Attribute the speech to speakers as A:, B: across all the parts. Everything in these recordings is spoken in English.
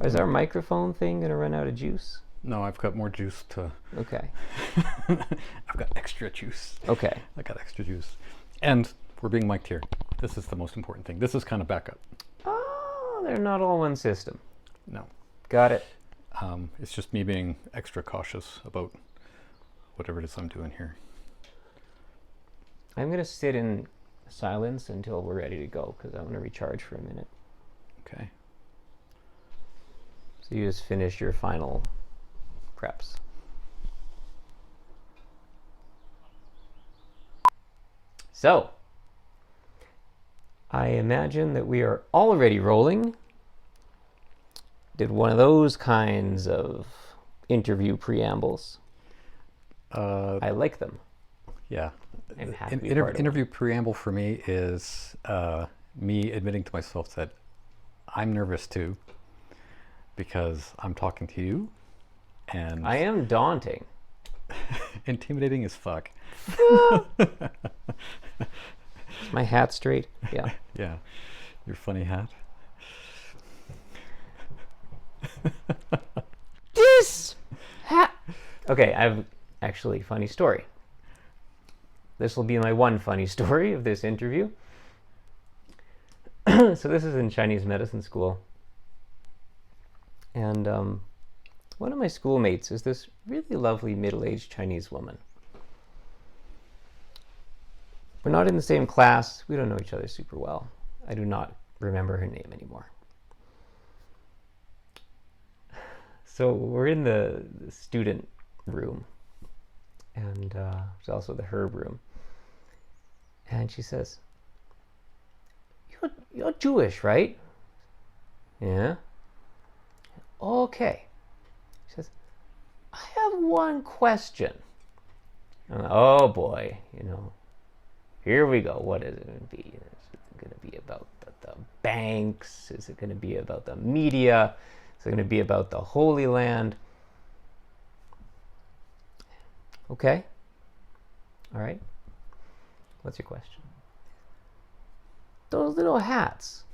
A: Is our microphone thing going to run out of juice?
B: No, I've got more juice to...
A: Okay.
B: I've got extra juice.
A: Okay.
B: I got extra juice. And we're being mic'd here. This is the most important thing. This is kind of backup.
A: Oh, they're not all one system.
B: No.
A: Got it.
B: It's just me being extra cautious about whatever it is I'm doing here.
A: I'm going to sit in silence until we're ready to go because I want to recharge for a minute.
B: Okay.
A: So you just finish your final preps. So, I imagine that we are already rolling. Did one of those kinds of interview preambles. I like them.
B: Yeah.
A: I'm happy to be part of
B: interview preamble for me is me admitting to myself that I'm nervous too, because I'm talking to you, and
A: I am daunting.
B: intimidating as fuck.
A: Is my hat straight? Yeah.
B: Yeah. Your funny hat.
A: This hat. Okay, I have actually a funny story. This will be my one funny story of this interview. So this is in Chinese medicine school. And one of my schoolmates is this really lovely middle-aged Chinese woman. We're not in the same class. We don't know each other super well. I do not remember her name anymore. So we're in the student room, and there's also the herb room. And she says, you're Jewish, right? Yeah. Okay. She says, I have one question. Oh boy, here we go. What is it going to be? Is it going to be about the banks? Is it going to be about the media? Is it going to be about the Holy Land? Okay. All right. What's your question? Those little hats.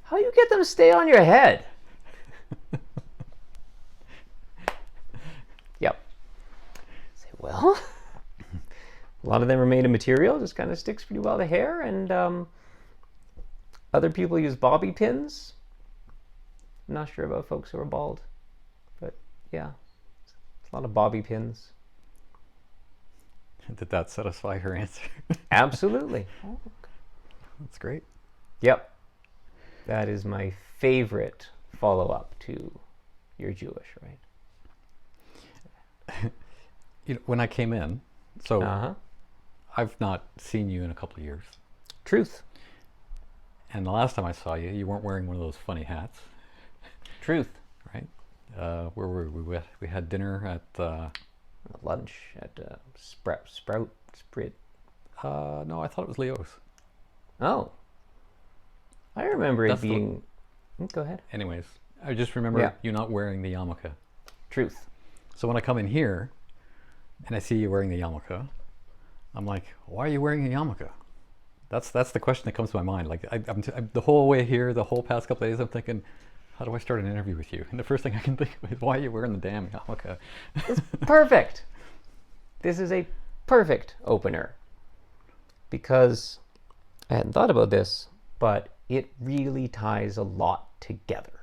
A: How you get them to stay on your head? Yep. Say, well, a lot of them are made of material, just kind of sticks pretty well to hair, and other people use bobby pins. I'm not sure about folks who are bald, but yeah, a lot of bobby pins.
B: Did that satisfy her answer?
A: Absolutely.
B: That's great.
A: Yep. That is my favorite follow-up to you're Jewish, right?
B: When I came in, so I've not seen you in a couple of years.
A: Truth.
B: And the last time I saw you, you weren't wearing one of those funny hats.
A: Truth.
B: Right? Where were we? We had dinner at...
A: lunch at Sprit.
B: No, I thought it was Leo's.
A: Oh. I remember it being... Go ahead.
B: Anyways, I just remember you not wearing the yarmulke.
A: Truth.
B: So when I come in here and I see you wearing the yarmulke, I'm like, why are you wearing a yarmulke? That's the question that comes to my mind. Like I'm the whole way here, the whole past couple of days, I'm thinking, how do I start an interview with you? And the first thing I can think of is, why are you wearing the damn yarmulke?
A: It's perfect. This is a perfect opener. Because I hadn't thought about this, but it really ties a lot together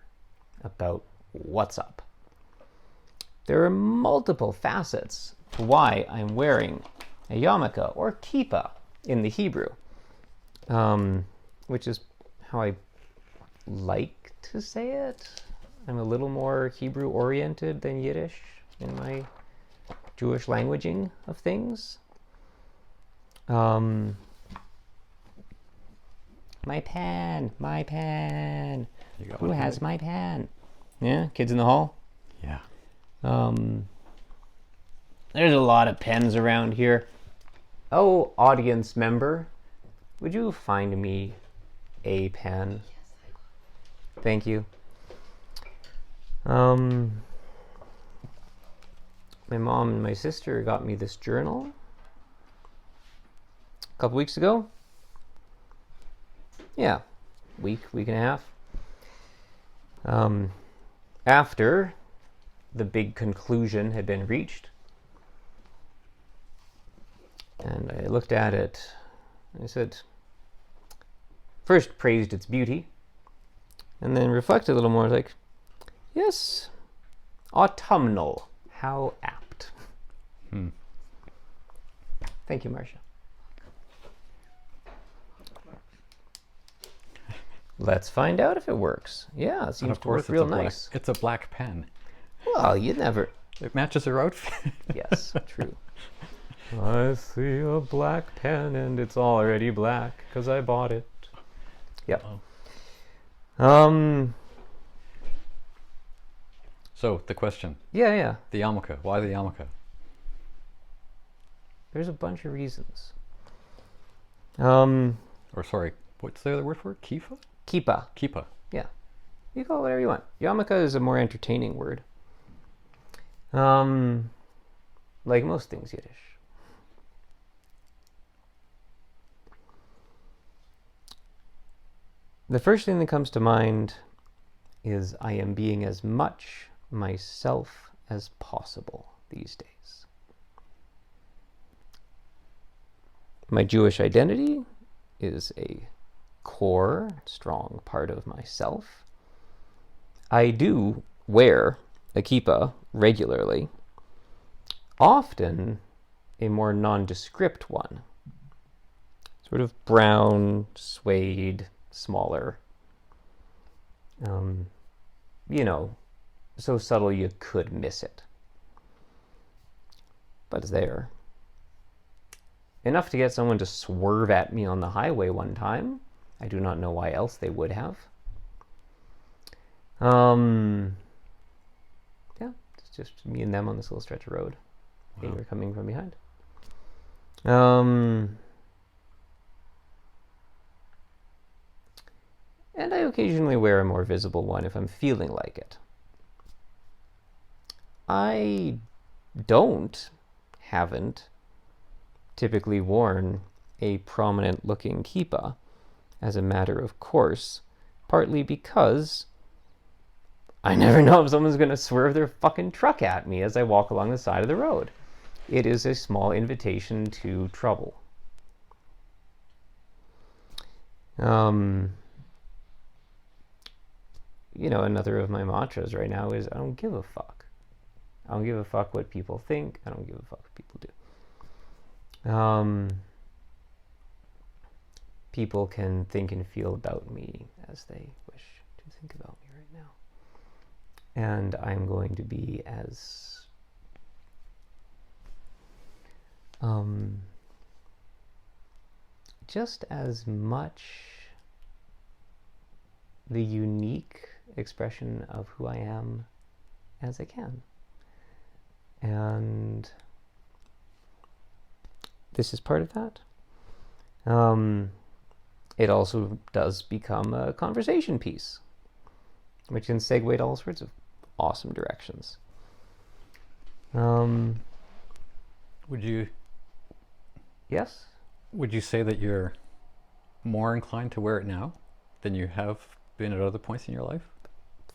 A: about what's up. There are multiple facets to why I'm wearing a yarmulke, or kippah in the Hebrew, which is how I like to say it. I'm a little more Hebrew oriented than Yiddish in my Jewish languaging of things. My pen. Who has my pen? Yeah, kids in the hall?
B: Yeah.
A: There's a lot of pens around here. Oh, audience member, would you find me a pen? Thank you. My mom and my sister got me this journal a couple weeks ago. Yeah, week and a half. after the big conclusion had been reached, and I looked at it, and I said, first praised its beauty, and then reflected a little more, like, yes, autumnal, how apt. Thank you, Marcia. Let's find out if it works. Yeah, it seems to work real nice.
B: It's a black pen.
A: Well, you never...
B: It matches her outfit.
A: Yes, true. I see a black pen and it's already black because I bought it. Yep.
B: So, the question.
A: Yeah.
B: The yarmulke. Why the yarmulke?
A: There's a bunch of reasons.
B: Or sorry, what's the other word for it? Kippah?
A: Kippah.
B: Kippah.
A: Yeah. You call it whatever you want. Yarmulke is a more entertaining word. Like most things Yiddish. The first thing that comes to mind is I am being as much myself as possible these days. My Jewish identity is a core, strong part of myself. I do wear a kippah regularly, often a more nondescript one, sort of brown, suede, smaller, so subtle you could miss it, but it's there. Enough to get someone to swerve at me on the highway one time. I do not know why else they would have. Yeah, it's just me and them on this little stretch of road. Wow. They were coming from behind. And I occasionally wear a more visible one if I'm feeling like it. I haven't typically worn a prominent looking kippah as a matter of course, partly because I never know if someone's going to swerve their fucking truck at me as I walk along the side of the road. It is a small invitation to trouble. Another of my mantras right now is I don't give a fuck. I don't give a fuck what people think. I don't give a fuck what people do. People can think and feel about me as they wish to think about me right now. And I'm going to be as just as much the unique expression of who I am as I can. And this is part of that. It also does become a conversation piece, which can segue to all sorts of awesome directions.
B: Would you say that you're more inclined to wear it now than you have been at other points in your life?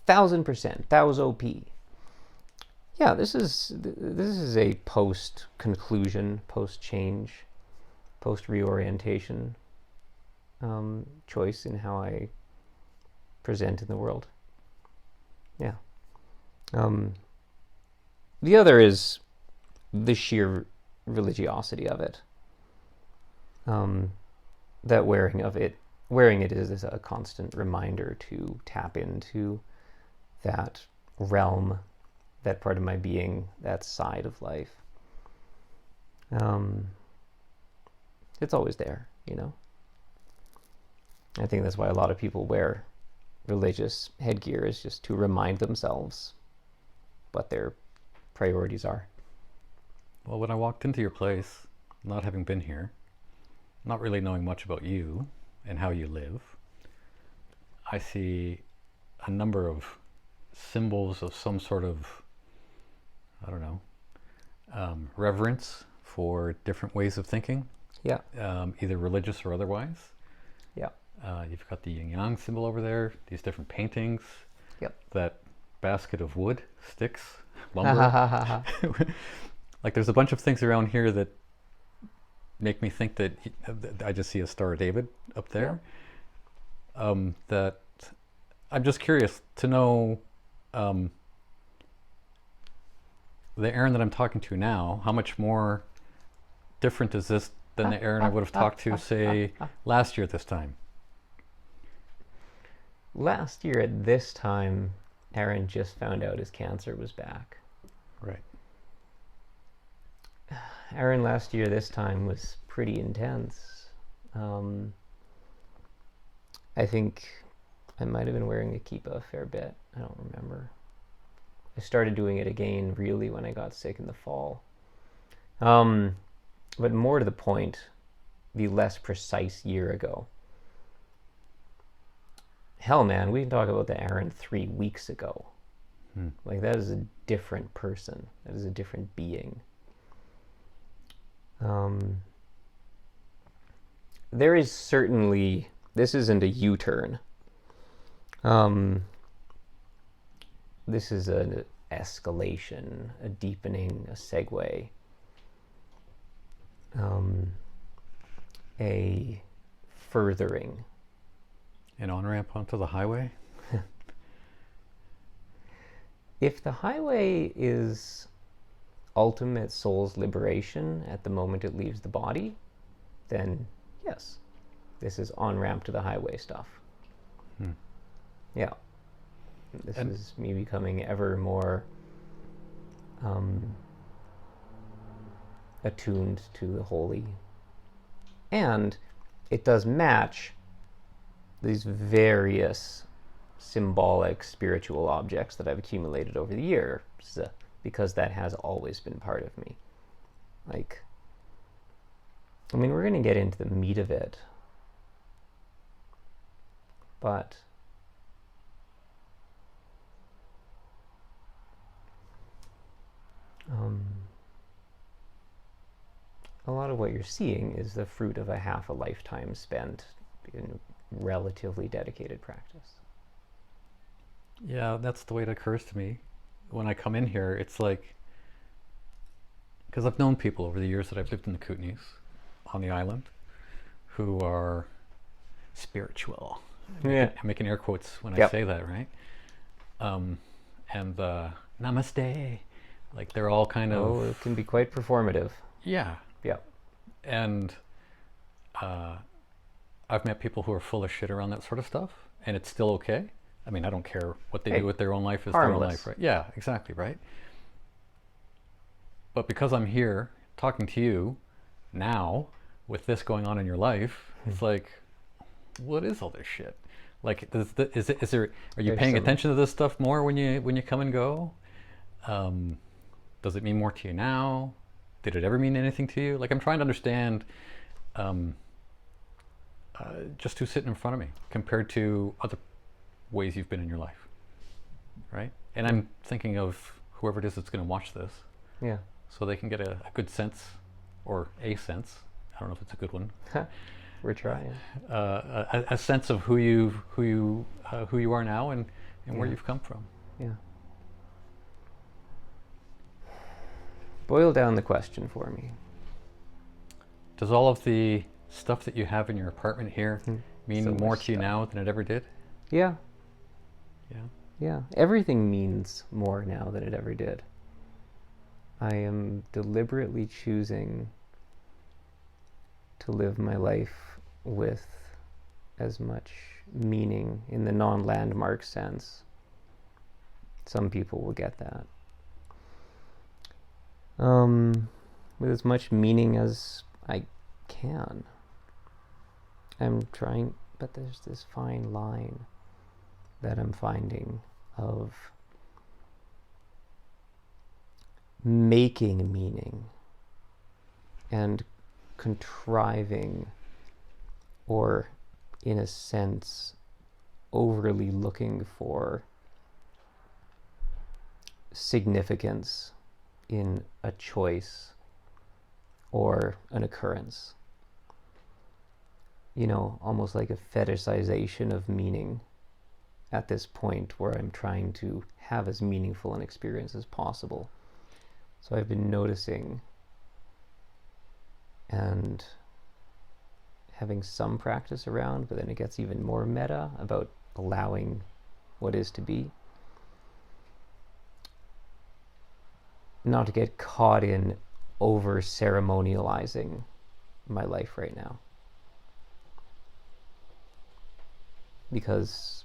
A: 1000%. That was OP. Yeah, this is a post-conclusion, post-change, post-reorientation choice in how I present in the world. Yeah. The other is the sheer religiosity of it. That wearing it is a constant reminder to tap into that realm, that part of my being, that side of life. It's always there, I think that's why a lot of people wear religious headgear, is just to remind themselves what their priorities are.
B: Well, when I walked into your place, not having been here, not really knowing much about you and how you live, I see a number of symbols of some sort of, reverence for different ways of thinking.
A: Yeah.
B: Either religious or otherwise.
A: Yeah.
B: You've got the yin yang symbol over there, these different paintings.
A: Yep.
B: That basket of wood, sticks, lumber. Like there's a bunch of things around here that make me think that I just see a Star of David up there. That I'm just curious to know the Aaron that I'm talking to now, how much more different is this than the Aaron I would have talked to, say, last year at this time?
A: Last year at this time, Aaron just found out his cancer was back.
B: Right.
A: Aaron last year this time was pretty intense. I think I might have been wearing a kippah a fair bit. I don't remember. I started doing it again really when I got sick in the fall. But more to the point, the less precise year ago. Hell, man, we can talk about the Aaron 3 weeks ago. Like, that is a different person. That is a different being. There is certainly, this isn't a U-turn. This is an escalation, a deepening, a segue. A furthering.
B: An on-ramp onto the highway?
A: If the highway is ultimate soul's liberation at the moment it leaves the body, then yes, this is on-ramp to the highway stuff. Yeah. This is me becoming ever more attuned to the holy. And it does match these various symbolic spiritual objects that I've accumulated over the years, because that has always been part of me. Like, I mean, we're going to get into the meat of it, but a lot of what you're seeing is the fruit of a half a lifetime spent in relatively dedicated practice.
B: Yeah, that's the way it occurs to me. When I come in here, it's like, because I've known people over the years that I've lived in the Kootenays on the island who are spiritual.
A: Yeah.
B: I'm making air quotes when I
A: Yep.
B: say that, right? And namaste. Like they're all kind
A: Oh,
B: of,
A: it can be quite performative.
B: yeah.
A: Yeah.
B: And I've met people who are full of shit around that sort of stuff, and it's still okay. I mean, I don't care what they do with their own life is their own life, right? Yeah, exactly, right? But because I'm here talking to you now, with this going on in your life, it's like, what is all this shit? Like, are you paying attention to this stuff more when you come and go? Does it mean more to you now? Did it ever mean anything to you? Like, I'm trying to understand just who's sitting in front of me compared to other ways you've been in your life, right? And I'm thinking of whoever it is that's going to watch this,
A: Yeah.
B: so they can get a good sense, or a sense. I don't know if it's a good one.
A: We're trying.
B: A sense of who you are now and where you've come from.
A: Yeah. Boil down the question for me.
B: Does all of the stuff that you have in your apartment here mean
A: So
B: more
A: much
B: to you
A: stuff.
B: now than it ever did?
A: Yeah.
B: Yeah.
A: Yeah. Everything means more now than it ever did. I am deliberately choosing to live my life with as much meaning in the non-landmark sense. Some people will get that. With as much meaning as I can. I'm trying, but there's this fine line that I'm finding of making meaning and contriving, or in a sense overly looking for significance in a choice or an occurrence. You know, almost like a fetishization of meaning at this point where I'm trying to have as meaningful an experience as possible. So I've been noticing and having some practice around, but then it gets even more meta about allowing what is to be. Not to get caught in over ceremonializing my life right now. Because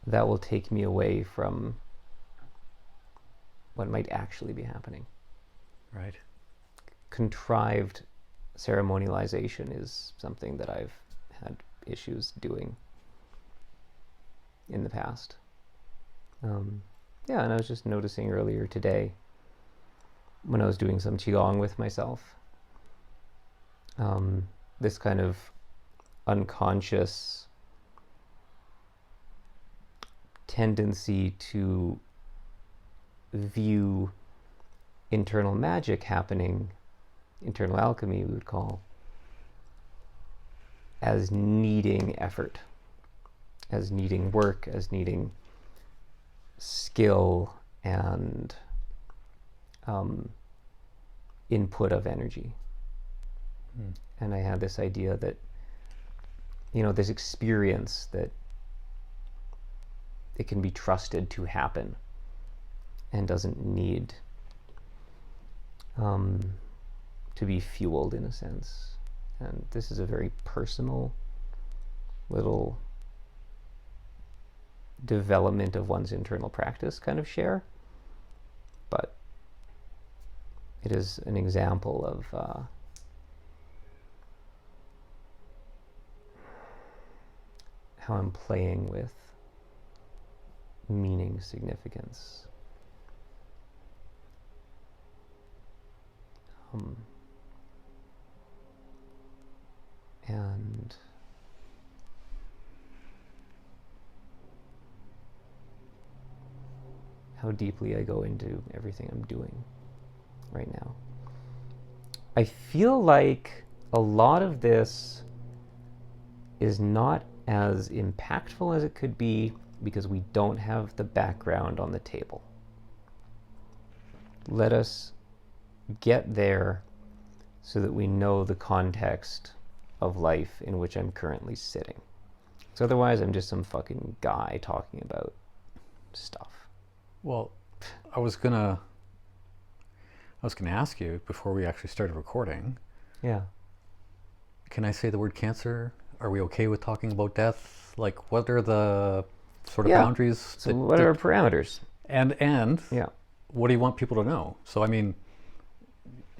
A: that will take me away from what might actually be happening.
B: Right.
A: Contrived ceremonialization is something that I've had issues doing in the past. Yeah, and I was just noticing earlier today when I was doing some qigong with myself, this kind of unconscious tendency to view internal magic happening, internal alchemy we would call, as needing effort, as needing work, as needing skill and input of energy. And I had this idea that, this experience that it can be trusted to happen and doesn't need to be fueled in a sense. And this is a very personal little development of one's internal practice kind of share, but it is an example of how I'm playing with meaning, significance. And how deeply I go into everything I'm doing right now. I feel like a lot of this is not as impactful as it could be because we don't have the background on the table. Let us get there so that we know the context of life in which I'm currently sitting. So otherwise I'm just some fucking guy talking about stuff.
B: Well, I was gonna ask you before we actually started recording.
A: Yeah.
B: Can I say the word cancer? Are we okay with talking about death? Like, what are the sort of boundaries?
A: So what are our parameters?
B: And
A: yeah,
B: what do you want people to know? So, I mean,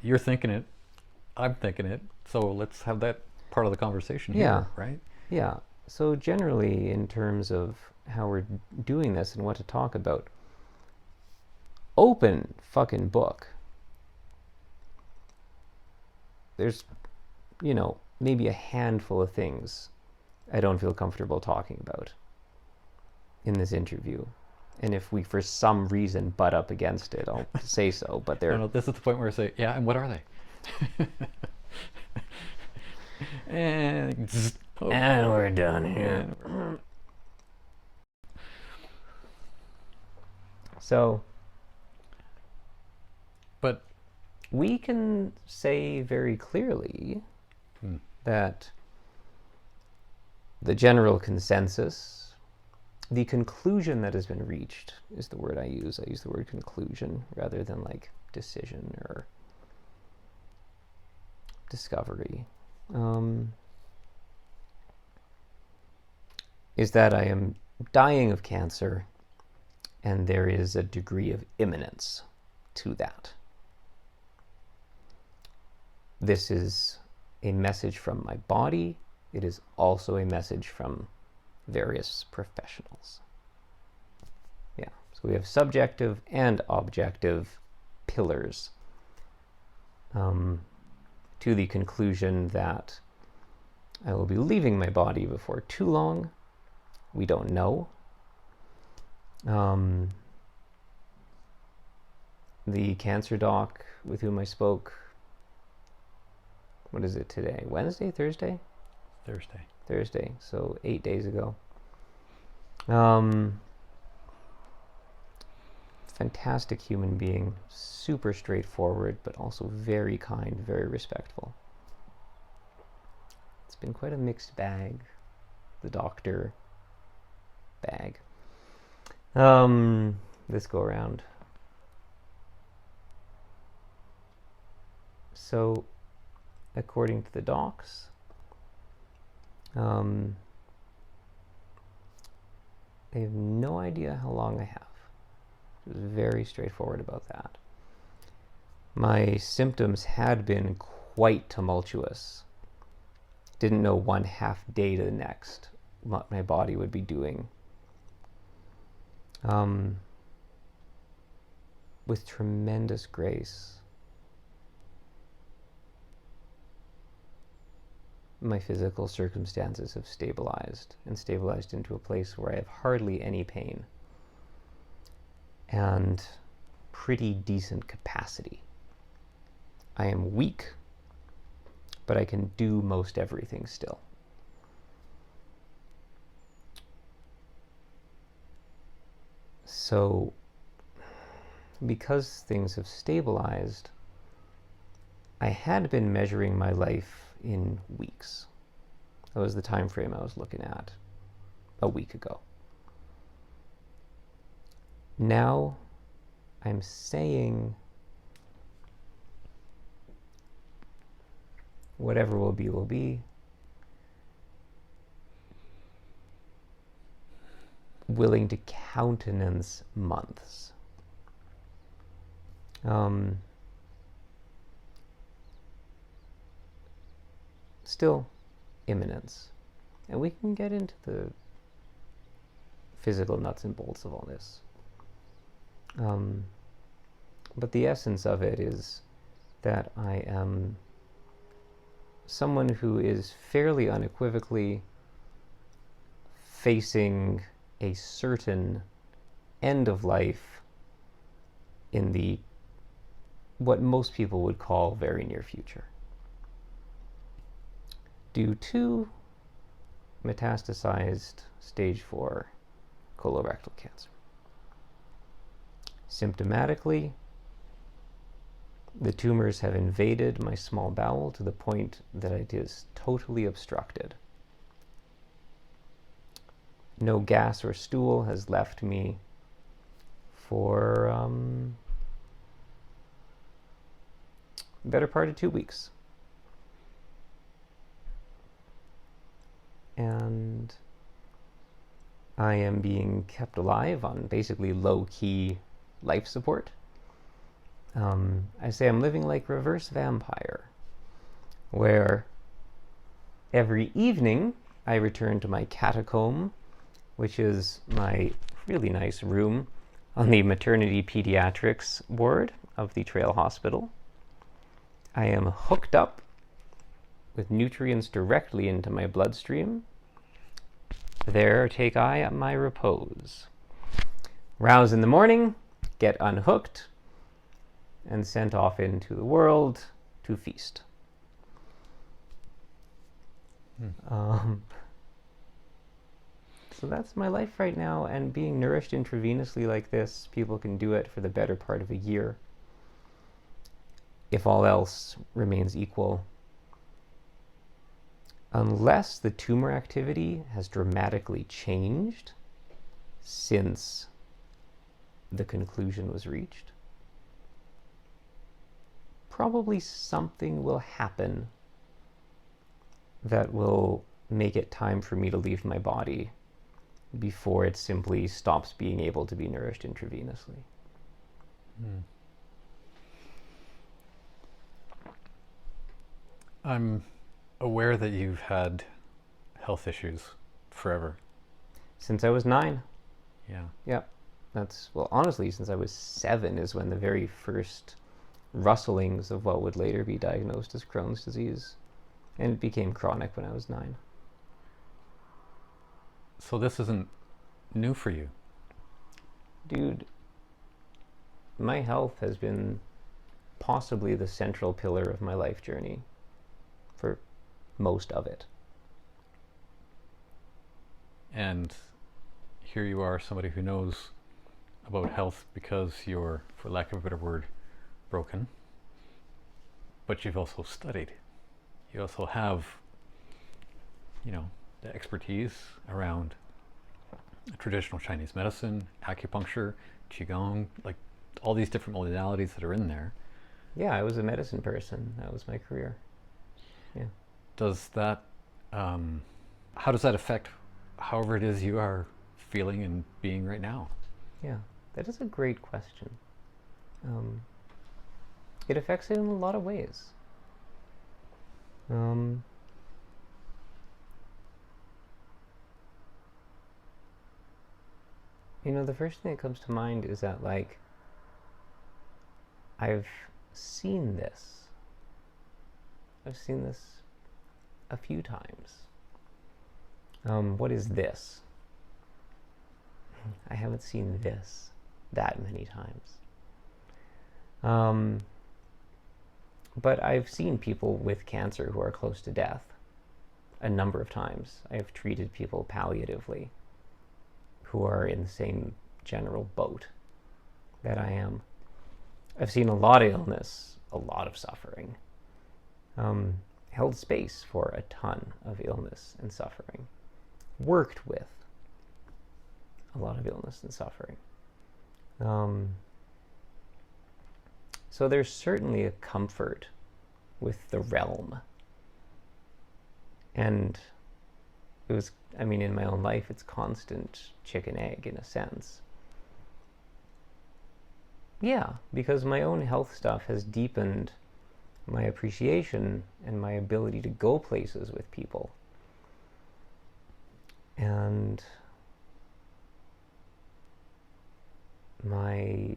B: you're thinking it, I'm thinking it. So let's have that part of the conversation here, right?
A: Yeah. So generally, in terms of how we're doing this and what to talk about, open fucking book. There's, maybe a handful of things I don't feel comfortable talking about in this interview. And if we, for some reason, butt up against it, I'll say so. But they're...
B: No, this is the point where I say, yeah, and what are they? And
A: we're done here. So...
B: But
A: we can say very clearly that the general consensus, the conclusion that has been reached is the word I use. I use the word conclusion rather than like decision or discovery. Is that I am dying of cancer and there is a degree of imminence to that. This is a message from my body. It is also a message from various professionals. Yeah, so we have subjective and objective pillars to the conclusion that I will be leaving my body before too long. We don't know. The cancer doc with whom I spoke, what is it today? Wednesday? Thursday?
B: Thursday.
A: Thursday, so 8 days ago. Fantastic human being, super straightforward, but also very kind, very respectful. It's been quite a mixed bag, the doctor bag. This go around. So, according to the docs, I have no idea how long I have. It was very straightforward about that. My symptoms had been quite tumultuous. Didn't know one half day to the next what my body would be doing. With tremendous grace, my physical circumstances have stabilized into a place where I have hardly any pain and pretty decent capacity. I am weak, but I can do most everything still. So, because things have stabilized, I had been measuring my life in weeks. That was the time frame I was looking at a week ago. Now I'm saying whatever will be, will be. Willing to countenance months. Still imminence. And we can get into the physical nuts and bolts of all this. But the essence of it is that I am someone who is fairly unequivocally facing a certain end of life in the what most people would call very near future, due to metastasized stage 4 colorectal cancer. Symptomatically, the tumors have invaded my small bowel to the point that it is totally obstructed. No gas or stool has left me for the better part of 2 weeks. And I am being kept alive on basically low-key life support. I say I'm living like reverse vampire, where every evening I return to my catacomb, which is my really nice room on the maternity pediatrics ward of the Trail Hospital. I am hooked up with nutrients directly into my bloodstream. There take I at my repose. Rouse in the morning, get unhooked, and sent off into the world to feast. So that's my life right now, and being nourished intravenously like this, people can do it for the better part of a year. If all else remains equal, unless the tumor activity has dramatically changed since the conclusion was reached, probably something will happen that will make it time for me to leave my body before it simply stops being able to be nourished intravenously.
B: I'm aware that you've had health issues forever.
A: Since I was 9.
B: Yeah.
A: Yep. That's, well, honestly, since I was 7 is when the very first rustlings of what would later be diagnosed as Crohn's disease. And it became chronic when I was 9.
B: So this isn't new for you?
A: Dude, my health has been possibly the central pillar of my life journey for most of it.
B: And here you are, somebody who knows about health because you're, for lack of a better word, broken. But you've also studied. You also have, the expertise around traditional Chinese medicine, acupuncture, qigong, like all these different modalities that are in there.
A: Yeah, I was a medicine person. That was my career. Yeah.
B: Does that, how does that affect however it is you are feeling and being right now?
A: Yeah, that is a great question. It affects it in a lot of ways. The first thing that comes to mind is that, like, I've seen this. I've seen this a few times. What is this? I haven't seen this that many times. But I've seen people with cancer who are close to death a number of times. I've treated people palliatively who are in the same general boat that I am. I've seen a lot of illness, a lot of suffering, held space for a ton of illness and suffering, worked with a lot of illness and suffering. So there's certainly a comfort with the realm. And it was, in my own life, it's constant chicken egg in a sense. Yeah, because my own health stuff has deepened my appreciation and my ability to go places with people. And my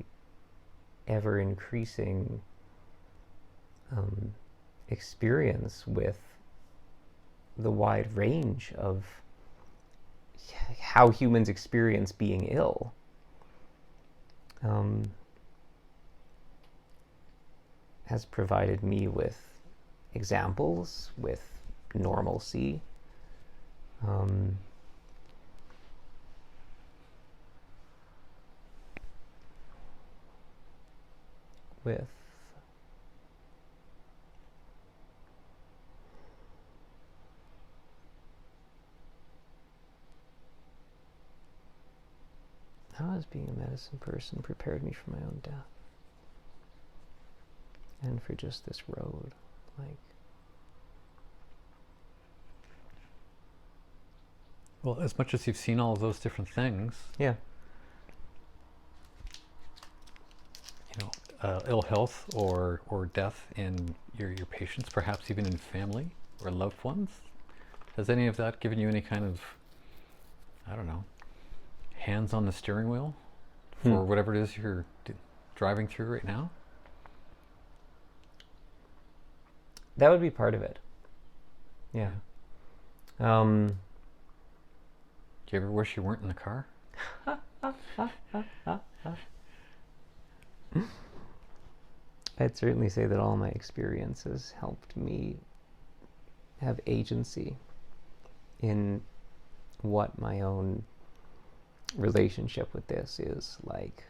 A: ever-increasing experience with the wide range of how humans experience being ill. Has provided me with examples, with normalcy, with how has being a medicine person prepared me for my own death and for just this road, like.
B: Well, as much as you've seen all of those different things,
A: Yeah.
B: Ill health or death in your patients, perhaps even in family or loved ones, has any of that given you any kind of, hands on the steering wheel for whatever it is you're driving through right now?
A: That would be part of it. Yeah.
B: Do you ever wish you weren't in the car?
A: I'd certainly say that all my experiences helped me have agency in what my own relationship with this is like.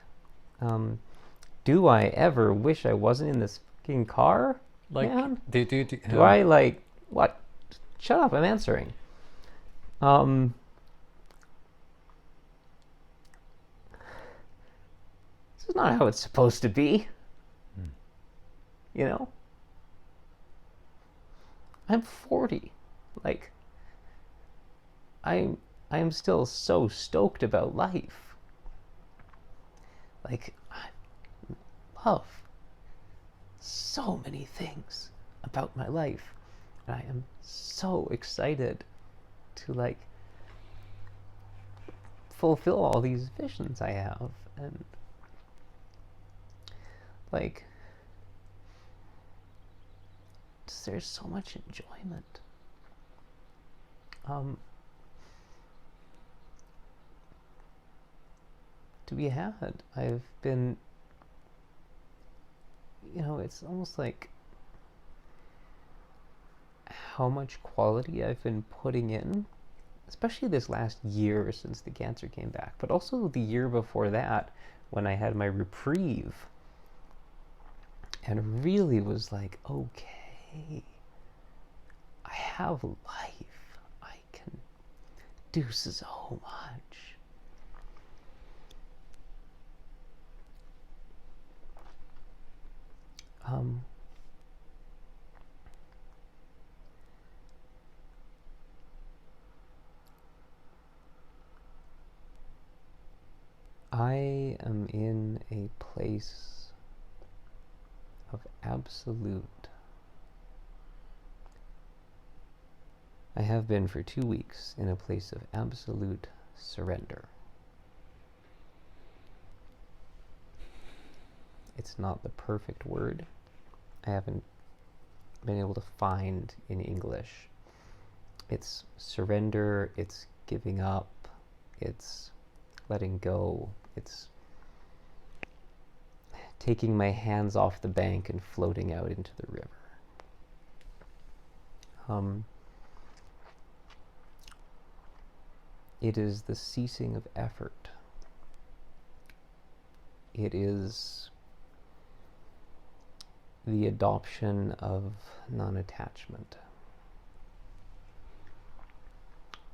A: Do I ever wish I wasn't in this fucking car?
B: Like,
A: man?
B: do
A: I like what? Shut up! I'm answering. This is not how it's supposed to be. I'm 40. Like, I'm still so stoked about life. Like, I love so many things about my life. And I am so excited to, like, fulfill all these visions I have. And, like, there's so much enjoyment. To be had. I've been, it's almost like how much quality I've been putting in especially this last year since the cancer came back, but also the year before that when I had my reprieve and really was like, okay, I have life. I can do so much. I am in a place of absolute. I have been for 2 weeks in a place of absolute surrender. It's not the perfect word. I haven't been able to find in English. It's surrender, it's giving up, it's letting go, it's taking my hands off the bank and floating out into the river. It is the ceasing of effort. It is the adoption of non-attachment.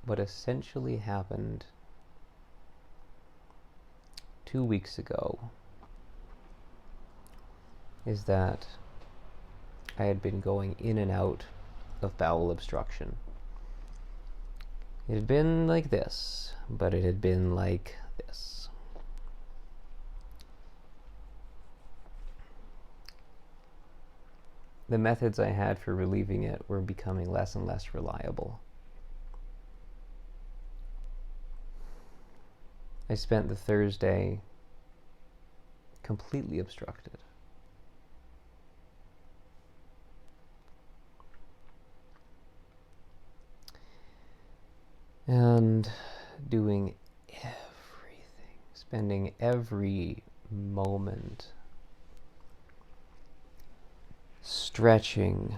A: What essentially happened 2 weeks ago is that I had been going in and out of bowel obstruction. It had been like this, but it had been like this. The methods I had for relieving it were becoming less and less reliable. I spent the Thursday completely obstructed. And doing everything, spending every moment stretching,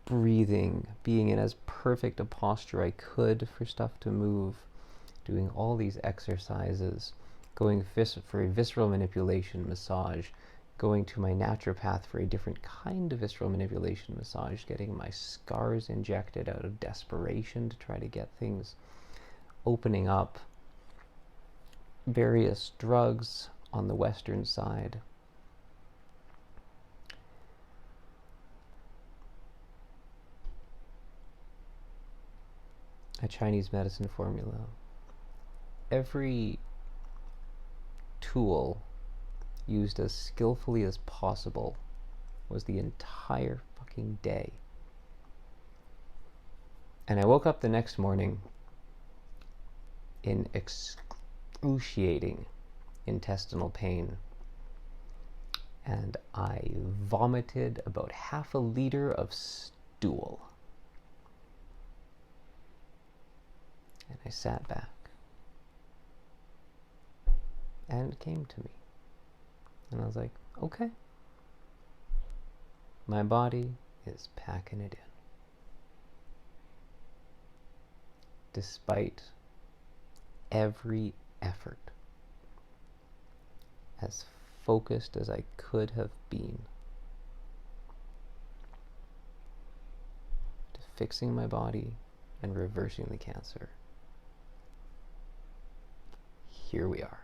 A: breathing, being in as perfect a posture I could for stuff to move, doing all these exercises, going for a visceral manipulation massage, going to my naturopath for a different kind of visceral manipulation massage, getting my scars injected out of desperation to try to get things opening up, various drugs on the western side. A Chinese medicine formula. Every tool used as skillfully as possible was the entire fucking day. And I woke up the next morning in excruciating intestinal pain, and I vomited about half a liter of stool. And I sat back, and it came to me. And I was like, okay, my body is packing it in. Despite every effort, as focused as I could have been, to fixing my body and reversing the cancer, here we are.